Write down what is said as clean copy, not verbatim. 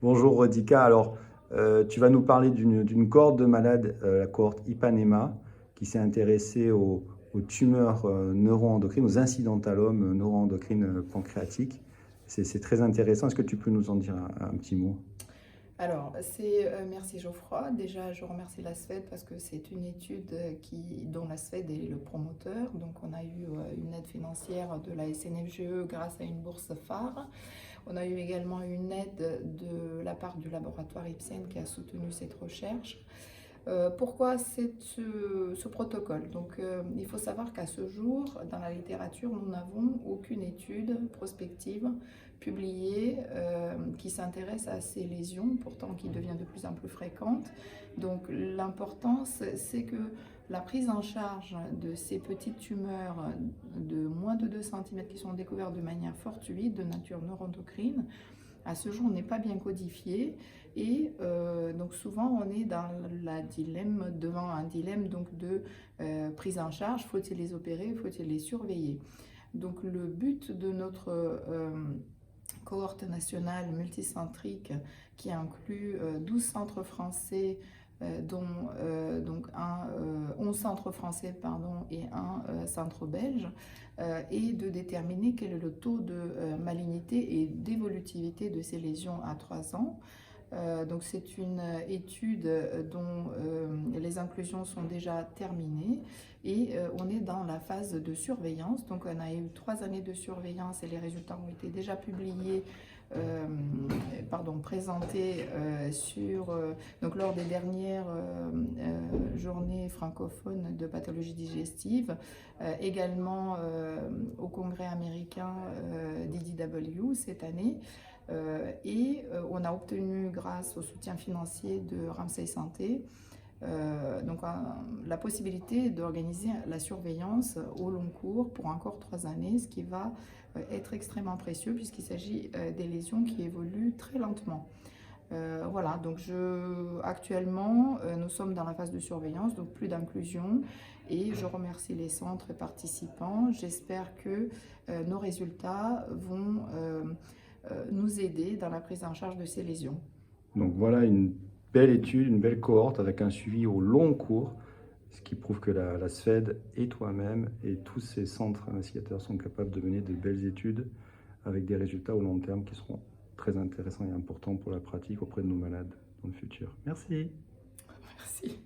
Bonjour Rodika. Alors, tu vas nous parler d'une cohorte de malades, la cohorte Ipanema, qui s'est intéressée aux tumeurs neuroendocrines, aux incidentalomes neuroendocrines pancréatiques. C'est très intéressant. Est-ce que tu peux nous en dire un petit mot? Merci Geoffroy. Déjà, je remercie la SFED parce que c'est une étude dont la SFED est le promoteur. Donc, on a eu une aide financière de la SNFGE grâce à une bourse phare. On a eu également une aide de la part du laboratoire Ipsen qui a soutenu cette recherche. Pourquoi ce protocole? Il faut savoir qu'à ce jour, dans la littérature, nous n'avons aucune étude prospective publiée qui s'intéresse à ces lésions, pourtant qui devient de plus en plus fréquente. Donc, l'importance, c'est que la prise en charge de ces petites tumeurs de moins de 2 cm qui sont découvertes de manière fortuite, de nature neuroendocrine, à ce jour n'est pas bien codifié donc souvent on est devant un dilemme de prise en charge, faut-il les opérer, faut-il les surveiller. Donc le but de notre cohorte nationale multicentrique qui inclut 12 centres français, dont 11 centres français pardon, et un centre belge, et de déterminer quel est le taux de malignité et d'évolutivité de ces lésions à 3 ans. Donc c'est une étude dont les inclusions sont déjà terminées et on est dans la phase de surveillance. Donc on a eu 3 années de surveillance et les résultats ont été déjà publiés, présentés lors des dernières journées francophones de pathologie digestive, également au congrès américain DDW cette année. On a obtenu, grâce au soutien financier de Ramsay Santé, la possibilité d'organiser la surveillance au long cours pour encore 3 années, ce qui va être extrêmement précieux puisqu'il s'agit des lésions qui évoluent très lentement. Voilà, actuellement, nous sommes dans la phase de surveillance, donc plus d'inclusion, et je remercie les centres participants. J'espère que nos résultats vont nous aider dans la prise en charge de ces lésions. Donc voilà une belle étude, une belle cohorte avec un suivi au long cours, ce qui prouve que la SFED et toi-même et tous ces centres investigateurs sont capables de mener de belles études avec des résultats au long terme qui seront très intéressants et importants pour la pratique auprès de nos malades dans le futur. Merci. Merci.